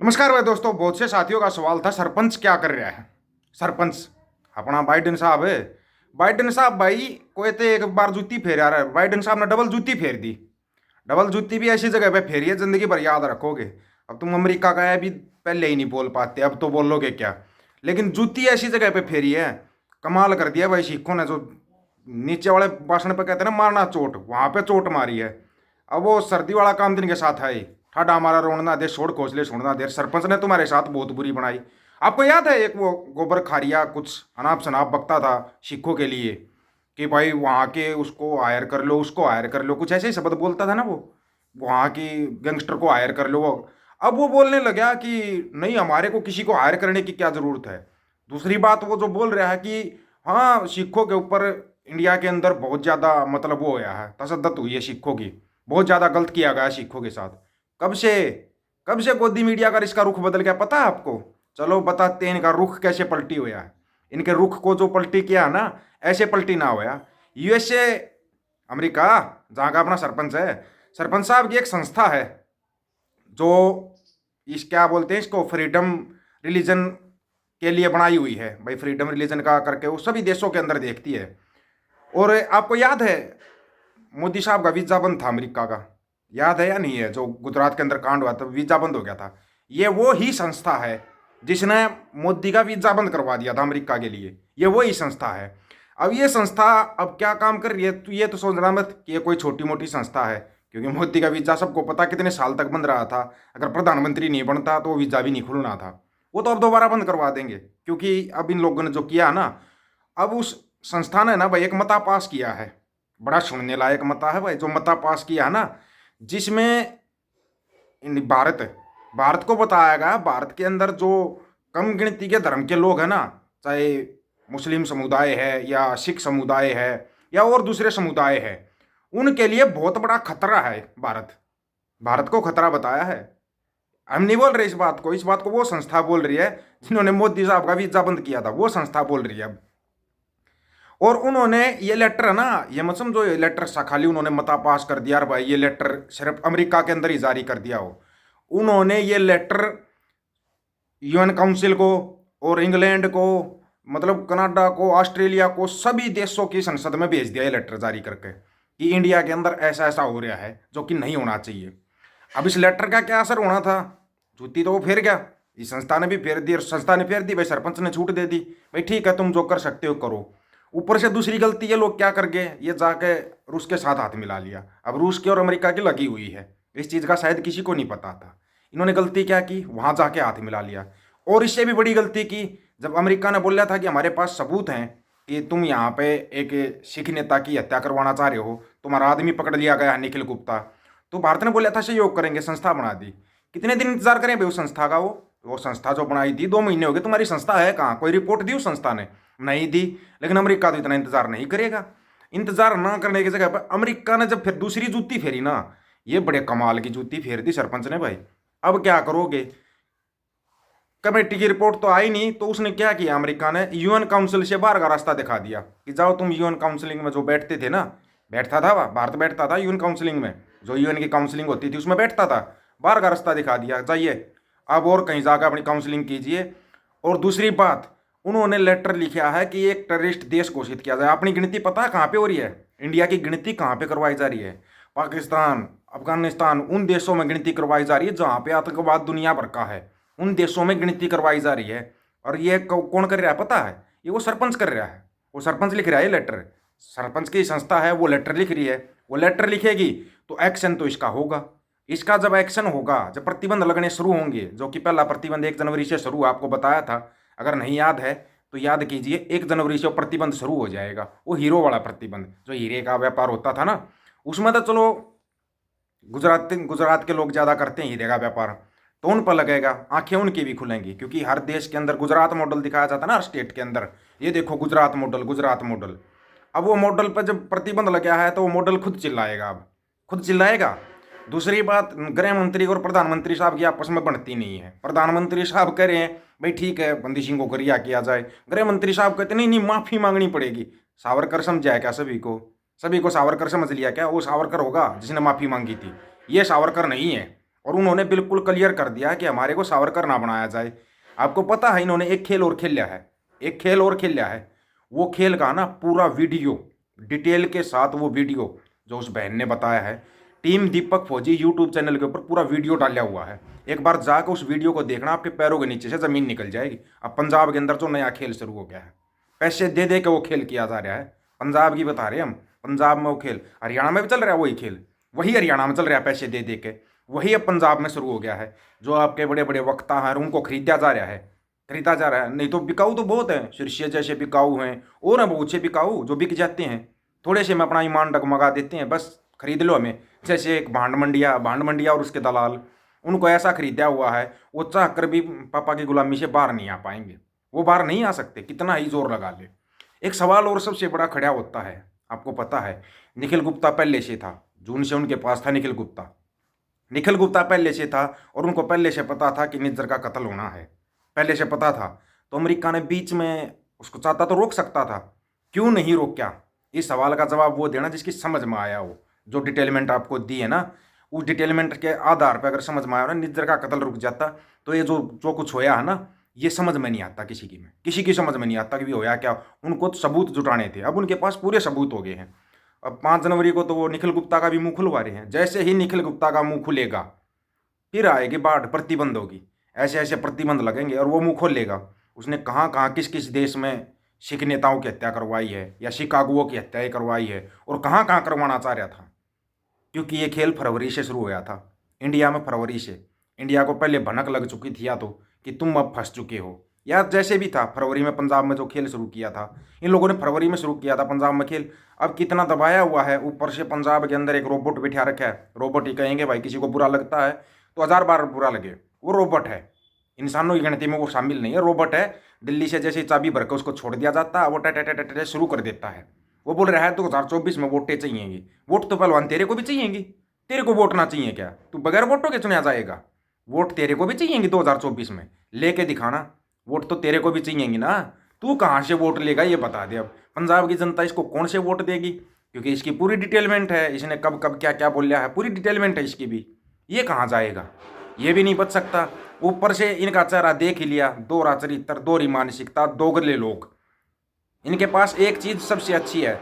नमस्कार भाई दोस्तों। बहुत से साथियों का सवाल था, सरपंच क्या कर रहा है। सरपंच अपना बाइडेन साहब है। बाइडेन साहब भाई कोई तो एक बार जूती फेर आ रहा है। बाइडेन साहब ने डबल जूती फेर दी। डबल जूती भी ऐसी जगह पे फेरी है जिंदगी भर याद रखोगे। अब तुम अमेरिका का है भी पहले ही नहीं बोल पाते, अब तो बोलोगे क्या। लेकिन जूती ऐसी जगह पे फेरी है, कमाल कर दिया भाई सिखों ने। जो नीचे वाले भाषण पे कहते हैं ना मारना चोट, वहां पे चोट मारी है। अब वो सर्दी वाला काम दिन के साथ है। ठाडा हमारा रोना दे, छोड़ खोसले छोड़ना दे। सरपंच ने तुम्हारे साथ बहुत बुरी बनाई। आपको याद है एक वो गोबर खारिया कुछ अनाप शनाप बकता था सिखों के लिए कि भाई वहाँ के उसको हायर कर लो, उसको हायर कर लो, कुछ ऐसे ही शब्द बोलता था ना वो। वहाँ की गैंगस्टर को हायर कर लो वो। अब वो बोलने लगा कि नहीं, हमारे को किसी को हायर करने की क्या ज़रूरत है। दूसरी बात वो जो बोल रहा है कि हाँ सिखों के ऊपर इंडिया के अंदर बहुत ज़्यादा मतलब वो होया है, तशद्दुद हुई है सिखों की, बहुत ज़्यादा गलत किया गया है सिखों के साथ। कब से कब से गोदी मीडिया का इसका रुख बदल गया पता है आपको? चलो बताते हैं इनका रुख कैसे पलटी हुआ है। इनके रुख को जो पलटी किया ना, ऐसे पलटी ना होया। यूएसए, अमेरिका, जहाँ का अपना सरपंच है, सरपंच साहब की एक संस्था है जो इस क्या बोलते हैं इसको, फ्रीडम रिलीजन के लिए बनाई हुई है भाई। फ्रीडम रिलीजन का करके वो सभी देशों के अंदर देखती है। और आपको याद है मोदी साहब का वीजा बंद था अमेरिका का, याद है या नहीं है? जो गुजरात के अंदर कांड हुआ था, वीजा बंद हो गया था। ये वो ही संस्था है जिसने मोदी का वीजा बंद करवा दिया था अमेरिका के लिए। ये वही संस्था है। अब ये संस्था अब क्या काम कर रही है, तो ये तो सोचना मत कि ये कोई छोटी मोटी संस्था है, क्योंकि मोदी का वीजा सबको पता कितने साल तक बंद रहा था। अगर प्रधानमंत्री नहीं बनता तो वो वीजा भी नहीं खुलना था। वो तो अब दोबारा बंद करवा देंगे, क्योंकि अब इन लोगों ने जो किया ना, अब उस संस्था ने ना भाई एक मता पास किया है। बड़ा सुनने लायक मता है भाई जो मता पास किया है ना, जिसमें भारत भारत को बताया गया भारत के अंदर जो कम गिनती के धर्म के लोग हैं ना, चाहे मुस्लिम समुदाय है या सिख समुदाय है या और दूसरे समुदाय है, उनके लिए बहुत बड़ा खतरा है। भारत भारत को खतरा बताया है। हम नहीं बोल रहे इस बात को वो संस्था बोल रही है जिन्होंने मोदी साहब का वीजा बंद किया था, वो संस्था बोल रही है अब। और उन्होंने ये लेटर है ना, ये मत समझो ये लेटर सा खाली उन्होंने मता पास कर दिया और भाई ये लेटर सिर्फ अमेरिका के अंदर ही जारी कर दिया हो। उन्होंने ये लेटर यूएन काउंसिल को और इंग्लैंड को, मतलब कनाडा को, ऑस्ट्रेलिया को, सभी देशों की संसद में भेज दिया ये लेटर जारी करके कि इंडिया के अंदर ऐसा ऐसा हो रहा है जो कि नहीं होना चाहिए। अब इस लेटर का क्या असर होना था? जूती तो वो फेर गया, इस संस्था ने भी फेर दी, और संस्था ने फेर दी भाई, सरपंच ने छूट दे दी भाई ठीक है तुम जो कर सकते हो करो। ऊपर से दूसरी गलती ये लोग क्या कर गए, ये जाके रूस के साथ हाथ मिला लिया। अब रूस की और अमेरिका की लगी हुई है, इस चीज़ का शायद किसी को नहीं पता था। इन्होंने गलती क्या की, वहाँ जाके हाथ मिला लिया। और इससे भी बड़ी गलती की जब अमेरिका ने बोला था कि हमारे पास सबूत हैं कि तुम यहाँ पे एक सिख नेता की हत्या करवाना चाह रहे हो, तुम्हारा आदमी पकड़ लिया गया निखिल गुप्ता, तो भारत ने बोला था सहयोग करेंगे, संस्था बना दी। कितने दिन इंतजार करें भाई उस संस्था का? वो संस्था जो बनाई थी 2 महीने हो गए, तुम्हारी संस्था है कहाँ? कोई रिपोर्ट दी उस संस्था ने? नहीं दी। लेकिन अमेरिका तो इतना इंतजार नहीं करेगा। इंतजार ना करने की जगह पर अमेरिका ने जब फिर दूसरी जूती फेरी ना, ये बड़े कमाल की जूती फेर दी सरपंच ने भाई। अब क्या करोगे? कमेटी की रिपोर्ट तो आई नहीं, तो उसने क्या किया, अमेरिका ने यूएन काउंसिल से बाहर का रास्ता दिखा दिया कि जाओ तुम यूएन काउंसिलिंग में जो बैठते थे ना, बैठता था वह भारत बैठता था यूएन काउंसिलिंग में, जो यूएन की काउंसिलिंग होती थी उसमें बैठता था। बाहर का रास्ता दिखा दिया, जाइए अब और कहीं जाकर अपनी काउंसिलिंग कीजिए। और दूसरी बात, उन्होंने लेटर लिखा है कि एक टेररिस्ट देश घोषित किया जाए। अपनी गिनती पता है कहाँ पे हो रही है? इंडिया की गिनती कहाँ पे करवाई जा रही है? पाकिस्तान, अफगानिस्तान, उन देशों में गिनती करवाई जा रही है जहाँ पे आतंकवाद दुनिया भर का है। उन देशों में गिनती करवाई जा रही है। और ये कौन कर रहा है पता है? ये वो सरपंच कर रहा है। वो सरपंच लिख रहा है ये लेटर। सरपंच की संस्था है, वो लेटर लिख रही है। वो लेटर लिखेगी तो एक्शन तो इसका होगा। इसका जब एक्शन होगा, जब प्रतिबंध लगने शुरू होंगे, जो कि पहला प्रतिबंध 1 जनवरी से शुरू आपको बताया था, अगर नहीं याद है तो याद कीजिए, 1 जनवरी से प्रतिबंध शुरू हो जाएगा। वो हीरो वाला प्रतिबंध, जो हीरे का व्यापार होता था ना, उसमें तो चलो गुजरात गुजरात के लोग ज़्यादा करते हैं हीरे का व्यापार, तो उन पर लगेगा, आंखें उनकी भी खुलेंगी, क्योंकि हर देश के अंदर गुजरात मॉडल दिखाया जाता है ना, हर स्टेट के अंदर। ये देखो गुजरात मॉडल, गुजरात मॉडल। अब वो मॉडल पर जब प्रतिबंध लगा है तो वो मॉडल खुद चिल्लाएगा, अब खुद चिल्लाएगा। दूसरी बात, गृह मंत्री और प्रधानमंत्री साहब की आपस में बनती नहीं है। प्रधानमंत्री साहब कह रहे हैं भाई ठीक है बंदिशों को रिहा किया जाए, गृह मंत्री साहब कहते नहीं नहीं माफ़ी मांगनी पड़ेगी। सावरकर समझाया क्या सभी को? सभी को सावरकर समझ लिया क्या? वो सावरकर होगा जिसने माफ़ी मांगी थी, ये सावरकर नहीं है। और उन्होंने बिल्कुल क्लियर कर दिया कि हमारे को सावरकर ना बनाया जाए। आपको पता है इन्होंने एक खेल और खेल लिया है, एक खेल और खेल लिया है। वो खेल का ना पूरा वीडियो डिटेल के साथ, वो वीडियो जो उस बहन ने बताया है, टीम दीपक फौजी यूट्यूब चैनल के ऊपर पूरा वीडियो डाला हुआ है। एक बार जाकर उस वीडियो को देखना, आपके पैरों के नीचे से ज़मीन निकल जाएगी। अब पंजाब के अंदर जो नया खेल शुरू हो गया है, पैसे दे दे के वो खेल किया जा रहा है। पंजाब की बता रहे हैं हम, पंजाब में वो खेल, हरियाणा में भी चल रहा है वही खेल, वही हरियाणा में चल रहा है पैसे दे दे के, वही अब पंजाब में शुरू हो गया है। जो आपके बड़े बड़े वक्ता हैं उनको खरीदा जा रहा है, खरीदा जा रहा है। नहीं तो बिकाऊ तो बहुत है, शीर्षे जैसे बिकाऊ हैं और हैं बहुत से बिकाऊ जो बिक जाते हैं, थोड़े से में अपना ईमान डगमगा देते हैं, बस खरीद लो हमें। जैसे एक भांड मंडिया और उसके दलाल, उनको ऐसा खरीदा हुआ है वो चाह कर भी पापा की गुलामी से बाहर नहीं आ पाएंगे, वो बाहर नहीं आ सकते कितना ही जोर लगा ले। एक सवाल और सबसे बड़ा खड़ा होता है, आपको पता है निखिल गुप्ता पहले से था, जून से उनके पास था निखिल गुप्ता पहले से था, और उनको पहले से पता था कि निज्जर का कत्ल होना है, पहले से पता था। तो अमेरिका ने बीच में उसको चाहता तो रोक सकता था, क्यों नहीं रोका? इस सवाल का जवाब वो देना जिसकी समझ में आया हो। जो डिटेलमेंट आपको दी है ना, उस डिटेलमेंट के आधार पर अगर समझ में आया हो ना, निज्जर का कत्ल रुक जाता। तो ये जो जो कुछ होया है ना, ये समझ में नहीं आता किसी की समझ में नहीं आता कि भी होया क्या। उनको तो सबूत जुटाने थे, अब उनके पास पूरे सबूत हो गए हैं। अब 5 जनवरी को तो वो निखिल गुप्ता का भी मुंह खुलवा रहे हैं। जैसे ही निखिल गुप्ता का मुंह खुलेगा फिर आएगी बाढ़, प्रतिबंध होगी, ऐसे ऐसे प्रतिबंध लगेंगे और वो मुंह खोल लेगा। उसने कहाँ कहाँ किस किस देश में सिख नेताओं की हत्या करवाई है या शिकागो की हत्याएं करवाई है और कहाँ कहाँ करवाना चाह रहा था। क्योंकि ये खेल फरवरी से शुरू हुआ था इंडिया में, फरवरी से। इंडिया को पहले भनक लग चुकी थी या तो कि तुम अब फंस चुके हो, या जैसे भी था फरवरी में पंजाब में जो खेल शुरू किया था, इन लोगों ने फरवरी में शुरू किया था पंजाब में खेल। अब कितना दबाया हुआ है, ऊपर से पंजाब के अंदर एक रोबोट बिठा रखा है। रोबोट ही कहेंगे भाई, किसी को बुरा लगता है तो 1000 बार बुरा लगे, वो रोबोट है, इंसानों की गिनती में वो शामिल नहीं है, रोबोट है। दिल्ली से जैसे चाबी भर के उसको छोड़ दिया जाता है, वो टे शुरू कर देता है। वो बोल रहा है 2024 में वोटें चाहिएंगी। वोट तो पहलवान तेरे को भी चाहिएंगी, तेरे को वोट ना चाहिए क्या? तू बगैर वोटों के चुना जाएगा? वोट तेरे को भी चाहिएंगी 2024 में, लेके दिखाना। वोट तो तेरे को भी चाहिएंगी ना, तू कहाँ से वोट लेगा ये बता दे। अब पंजाब की जनता इसको कौन से वोट देगी? क्योंकि इसकी पूरी डिटेलमेंट है, इसने कब कब क्या क्या बोला है, पूरी डिटेलमेंट है इसकी भी। ये कहाँ जाएगा? ये भी नहीं बच सकता। ऊपर से इनका चेहरा देख ही लिया, दोहरा चरित्र, दोहरी मानसिकता, दोगले लोग। इनके पास एक चीज़ सबसे अच्छी है,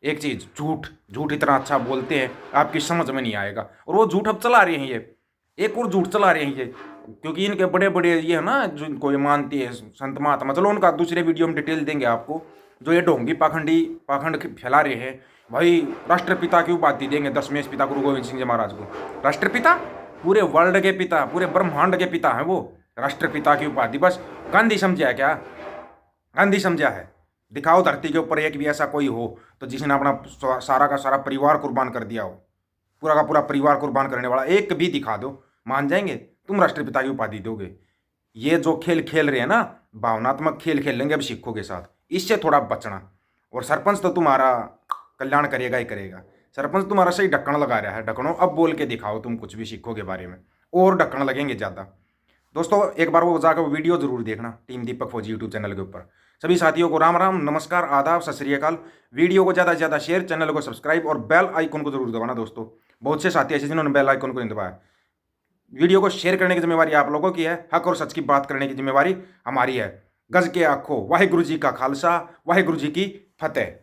एक चीज़, झूठ। झूठ इतना अच्छा बोलते हैं आपकी समझ में नहीं आएगा। और वो झूठ अब चला रहे हैं, ये एक और झूठ चला रहे हैं ये, क्योंकि इनके बड़े बड़े ये है ना जिनको ये मानती है संत महात्मा, चलो उनका दूसरे वीडियो में डिटेल देंगे आपको। जो ये ढोंगी पाखंड फैला रहे हैं भाई, राष्ट्रपिता की उपाधि देंगे 10वें पिता गुरु गोविंद सिंह जी महाराज को। राष्ट्रपिता, पूरे वर्ल्ड के पिता, पूरे ब्रह्मांड के पिता हैं वो, राष्ट्रपिता की उपाधि बस गांधी समझा है क्या? गांधी समझा है? दिखाओ धरती के ऊपर एक भी ऐसा कोई हो तो जिसने अपना सारा का सारा परिवार कुर्बान कर दिया हो, पूरा का पूरा परिवार कुर्बान करने वाला एक भी दिखा दो, मान जाएंगे तुम राष्ट्रपिता की उपाधि दोगे। ये जो खेल खेल रहे हैं ना, भावनात्मक खेल खेल लेंगे अब सिखों के साथ, इससे थोड़ा बचना। और सरपंच तो तुम्हारा कल्याण करेगा ही करेगा। सरपंच तुम्हारा सही ढक्कन लगा रहा है, ढक्कनों अब बोल के दिखाओ तुम कुछ भी सिखों के बारे में, और ढक्कन लगेंगे ज़्यादा। दोस्तों एक बार वो जाकर वो वीडियो जरूर देखना टीम दीपक फौजी यूट्यूब चैनल के ऊपर। सभी साथियों को राम राम, नमस्कार, आदाब, सत श्री अकाल। वीडियो को ज़्यादा से ज़्यादा शेयर, चैनल को सब्सक्राइब और बेल आइकन को जरूर दबाना दोस्तों। बहुत से साथी ऐसे जिन्होंने बेल आइकन को नहीं दबाया। वीडियो को शेयर करने की जिम्मेवारी आप लोगों की है, हक और सच की बात करने की जिम्मेवारी हमारी है। गज के आखो, वाहिगुरु जी का खालसा, वाहिगुरु जी की फतेह।